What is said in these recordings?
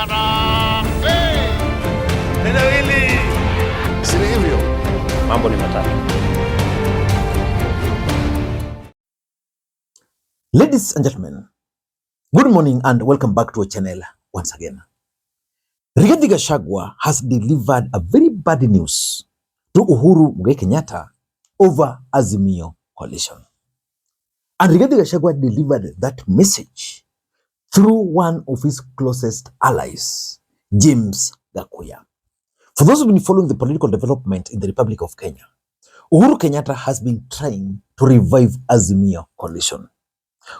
Harambee! Neno hili si hivyo, mambo ni matatu. Ladies and gentlemen, good morning and welcome back to our channel once again. Rigathi Gachagua has delivered a very bad news to Uhuru Kenyatta over Azimio coalition. And Rigathi Gachagua delivered that message through one of his closest allies, James Gakuya. For those who've been following the political development in the Republic of Kenya, Uhuru Kenyatta has been trying to revive Azimio coalition.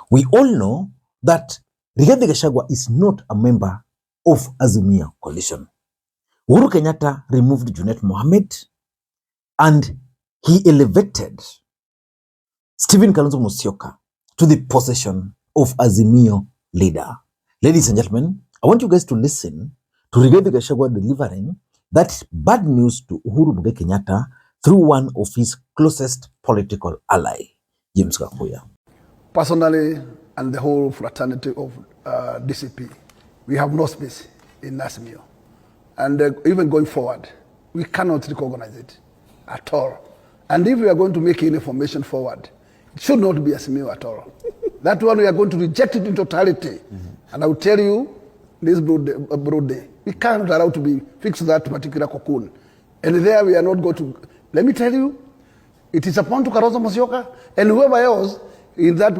We all know that Rigathi Gachagua is not a member of Azimio coalition. Uhuru Kenyatta removed Junet Mohamed and he elevated Kalonzo Musyoka to the position of Azimio leader. Ladies and gentlemen, I want you guys to listen to Rigathi Gachagua delivering that bad news to Uhuru Kenyatta through one of his closest political ally, James Gakuya. Personally, and the whole fraternity of DCP, we have no space in Azimio. And even going forward, we cannot recognize it at all. And if we are going to make any formation forward, it should not be Azimio at all. That one we are going to reject it in totality. And I will tell you, this broad day, we cannot allow to be fixed to that particular cocoon. And there we are not going to, let me tell you, it is upon to Kalonzo Musyoka and whoever else in that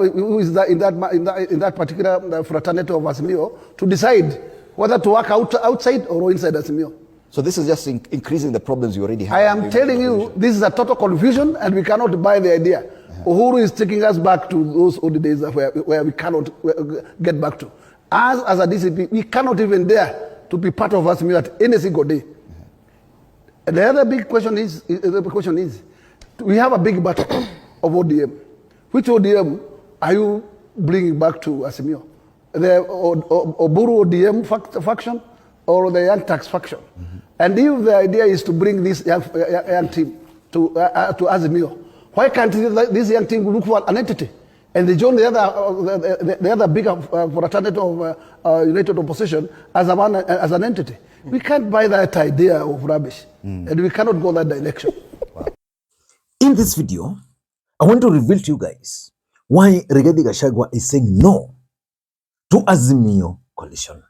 particular fraternity of Azimio to decide whether to work outside or inside Azimio. So this is just increasing the problems you already have. I am telling you, this is a total confusion and we cannot buy the idea. Uhuru is taking us back to those old days where we cannot get back to. As a DCP, we cannot even dare to be part of Azimio at any single day. And the other big question is, we have a big battle of ODM. Which ODM are you bringing back to Azimio? The Uhuru ODM faction or the Young Tax faction? And if the idea is to bring this young team to Azimio, why can't this young team look for an entity and they join the other bigger fraternity of United Opposition as an entity? We can't buy that idea of rubbish, and we cannot go that direction. Wow. In this video, I want to reveal to you guys why Rigathi Gachagua is saying no to Azimio coalition.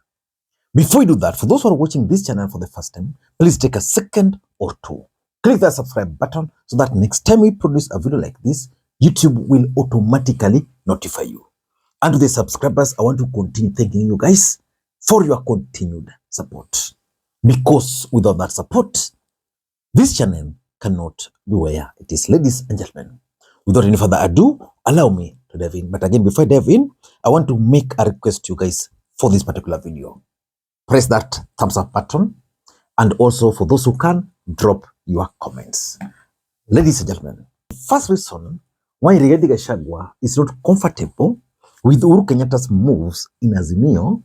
Before we do that, for those who are watching this channel for the first time, please take a second or two. Click that subscribe button so that next time we produce a video like this, YouTube will automatically notify you. And to the subscribers, I want to continue thanking you guys for your continued support. Because without that support, this channel cannot be where it is. Ladies and gentlemen, without any further ado, allow me to dive in. But again, before I dive in, I want to make a request to you guys for this particular video. Press that thumbs up button. And also for those who can, drop your comments. Ladies and gentlemen, the first reason why Rigathi Gachagua is not comfortable with Uhuru Kenyatta's moves in Azimio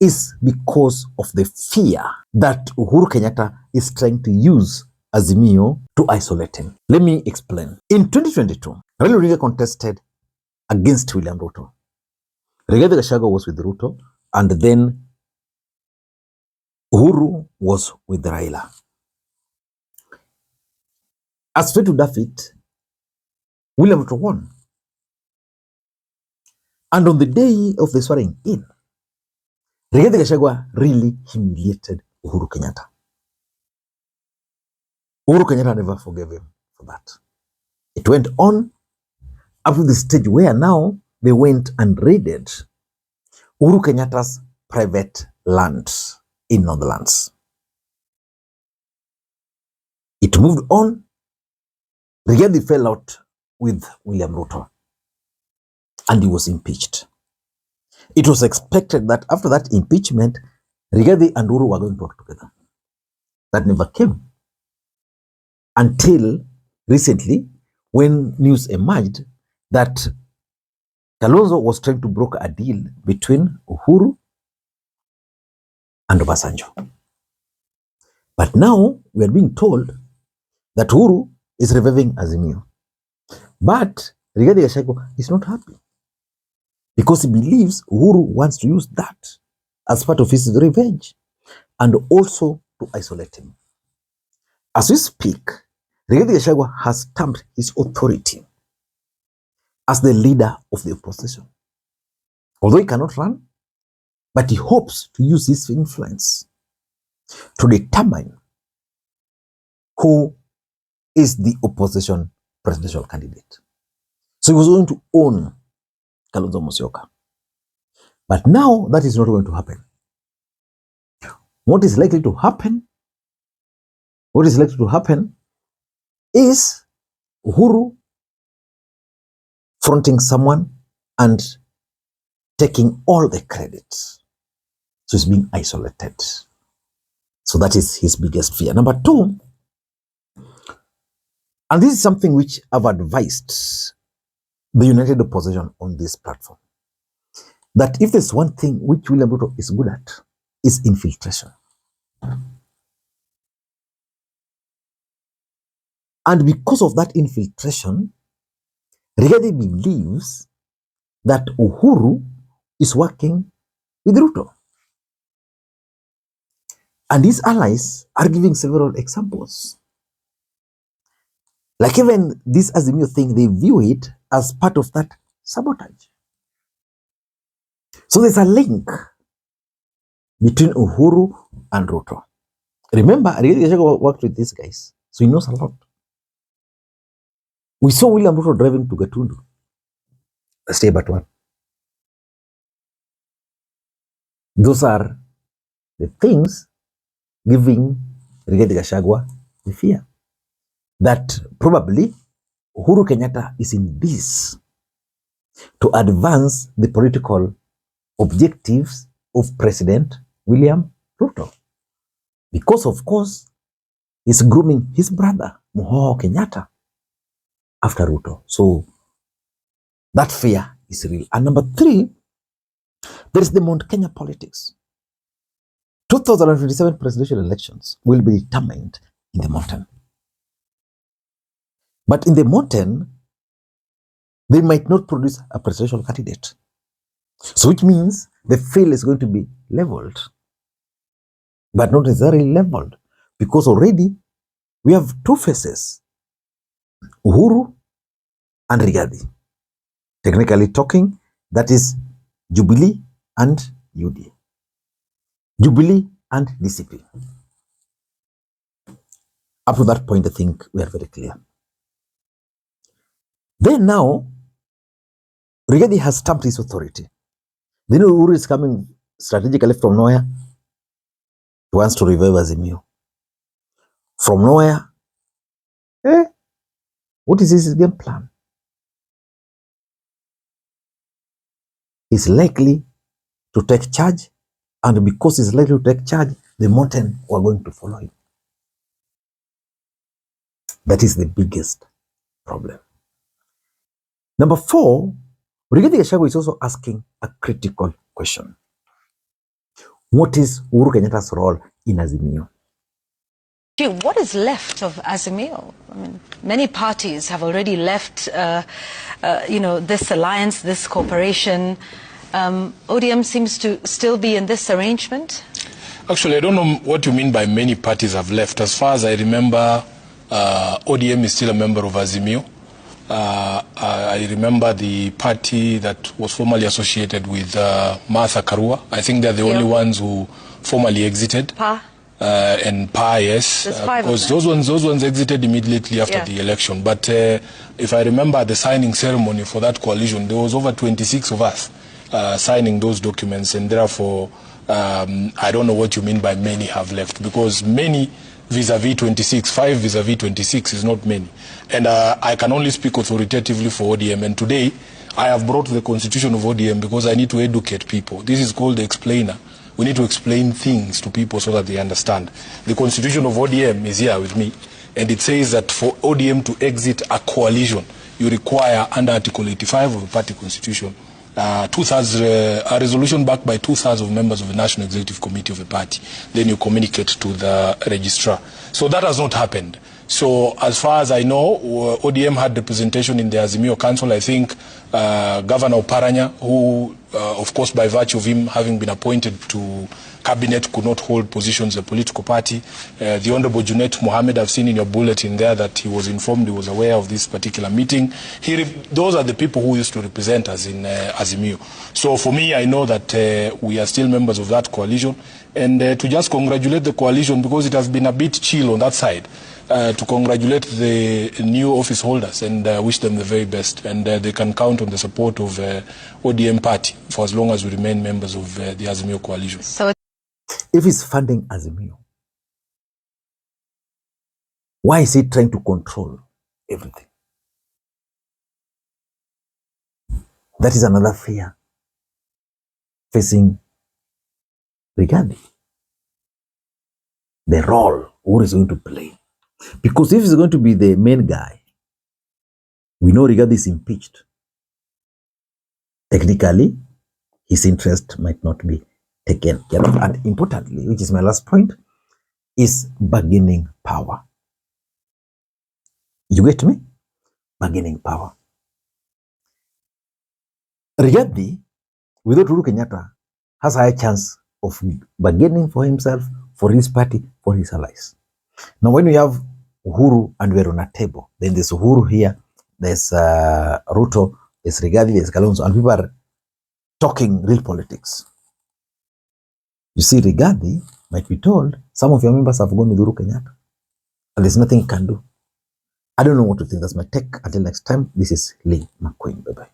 is because of the fear that Uhuru Kenyatta is trying to use Azimio to isolate him. Let me explain. In 2022, Raila Odinga contested against William Ruto. Rigathi Gachagua was with Ruto, and then Uhuru was with Raila. As fate would have it, William Ruto won. And on the day of the swearing in, Rigathi Gachagua really humiliated Uhuru Kenyatta. Uhuru Kenyatta never forgave him for that. It went on up to the stage where now they went and raided Uhuru Kenyatta's private land in Northlands. It moved on. Rigathi fell out with William Ruto and he was impeached. It was expected that after that impeachment, Rigathi and Uhuru were going to work together. That never came. Until recently, when news emerged that Kalonzo was trying to broker a deal between Uhuru and Obasanjo. But now we are being told that Uhuru is reviving Azimio. But Rigathi Gachagua is not happy because he believes Uhuru wants to use that as part of his revenge. and also to isolate him. As we speak, Rigathi Gachagua has stamped his authority as the leader of the opposition. Although he cannot run, but he hopes to use his influence to determine who is the opposition presidential candidate. So he was going to own Kalonzo Musyoka. But now that is not going to happen. What is likely to happen? What is likely to happen is Uhuru fronting someone and taking all the credit. So he's being isolated. So that is his biggest fear. Number two, and this is something which I've advised the united opposition on this platform, that if there's one thing which William Ruto is good at, is infiltration. And because of that infiltration, Rigathi believes that Uhuru is working with Ruto. And his allies are giving several examples. Like even this Azimio thing, they view it as part of that sabotage. So there's a link between Uhuru and Ruto. Remember, Rigathi Gachagua worked with these guys, so he knows a lot. We saw William Ruto driving to Gatundu. Let's stay but one. Those are the things giving Rigathi Gachagua the fear that probably Uhuru Kenyatta is in this to advance the political objectives of President William Ruto. Because, of course, he's grooming his brother, Uhuru Kenyatta, after Ruto. So that fear is real. And number three, there is the Mount Kenya politics. 2027 presidential elections will be determined in the mountain. But in the mountain, they might not produce a presidential candidate. So which means the field is going to be leveled, but not necessarily leveled, because already we have two faces, Uhuru and Rigathi. Technically talking, that is Jubilee and UD. Jubilee and DCP. Up to that point, I think we are very clear. Then now, Rigathi has stamped his authority. Then Uhuru is coming strategically from nowhere. He wants to revive Azimio. From nowhere, what is his game plan? He's likely to take charge, and because he's likely to take charge, the mountain are going to follow him. That is the biggest problem. Number four, Rigathi Gachagua is also asking a critical question. What is Uhuru Kenyatta's role in Azimio? What is left of Azimio? I mean, many parties have already left, this alliance, this cooperation. ODM seems to still be in this arrangement. Actually, I don't know what you mean by many parties have left. As far as I remember, ODM is still a member of Azimio. I remember the party that was formerly associated with Martha Karua. I think they're the only ones who formally exited. And PA, yes, because those ones exited immediately after the election. But if I remember the signing ceremony for that coalition, there was over 26 of us signing those documents, and therefore I don't know what you mean by many have left, because many vis-a-vis 26, 5 vis-a-vis 26 is not many. And I can only speak authoritatively for ODM, and today I have brought the constitution of ODM because I need to educate people. This is called the explainer. We need to explain things to people so that they understand. The constitution of ODM is here with me, and it says that for ODM to exit a coalition, you require, under Article 85 of the party constitution, a resolution backed by 2/3 of members of the National Executive Committee of the party. Then you communicate to the registrar. So that has not happened. So as far as I know, ODM had representation in the Azimio Council. I think Governor Oparanya, who, of course, by virtue of him having been appointed to cabinet could not hold positions in the political party. The Honorable Junet Mohamed, I've seen in your bulletin there that he was informed, he was aware of this particular meeting. Those are the people who used to represent us in Azimio. So for me, I know that we are still members of that coalition, and to just congratulate the coalition, because it has been a bit chill on that side, to congratulate the new office holders and wish them the very best, and they can count on the support of ODM party for as long as we remain members of the Azimio coalition. So If he's funding Azimio, why is he trying to control everything? That is another fear facing Rigathi. The role Uhuru is going to play. Because if he's going to be the main guy, we know Rigathi is impeached. Technically, his interest might not be taken care of. And importantly, which is my last point, is bargaining power. You get me? Bargaining power. Rigathi, without Uhuru Kenyatta, has a high chance of bargaining for himself, for his party, for his allies. Now, when we have Uhuru and we're on a table, then there's Uhuru here, there's Ruto, there's Rigathi, there's Kalonzo, and people are talking real politics. You see, Rigathi might be told, some of your members have gone with Uhuru Kenyatta, and there's nothing he can do. I don't know what to think. That's my take. Until next time, this is Lee Makwiny. Bye-bye.